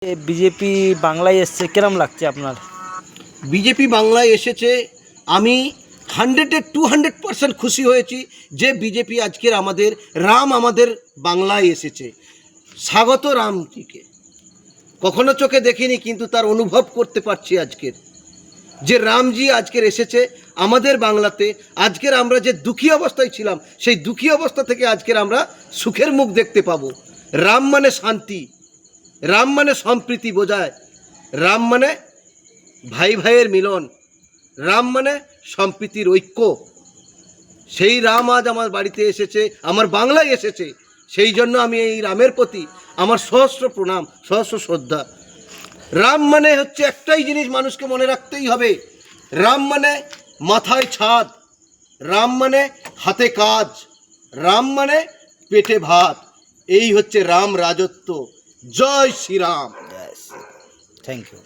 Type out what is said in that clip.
BJP বাংলায় এসছে, কিরম লাগছে আপনার? বিজেপি বাংলায় এসেছে, আমি 200% খুশি হয়েছি যে বিজেপি আজকের আমাদের রাম আমাদের বাংলায় এসেছে। স্বাগত রামজিকে। কখনো চোখে দেখিনি, কিন্তু তার অনুভব করতে পারছি আজকের যে রামজি আজকের এসেছে আমাদের বাংলাতে। আজকের আমরা যে দুঃখী অবস্থায় ছিলাম, সেই দুঃখী অবস্থা থেকে আজকের আমরা সুখের মুখ দেখতে পাবো। রাম মানে শান্তি, রাম মানে সম্প্রীতি বোঝায়, রাম মানে ভাই ভাইয়ের মিলন, রাম মানে সম্প্রীতির ঐক্য। সেই রাম আজ আমার বাড়িতে এসেছে, আমার বাংলায় এসেছে। সেই জন্য আমি এই রামের প্রতি আমার সহস্র প্রণাম, সহস্র শ্রদ্ধা। রাম মানে হচ্ছে একটাই জিনিস মানুষকে মনে রাখতেই হবে, রাম মানে মাথায় ছাদ, রাম মানে হাতে কাজ, রাম মানে পেটে ভাত। এই হচ্ছে রাম রাজত্ব। জয় শ্রীরাম। Thank you.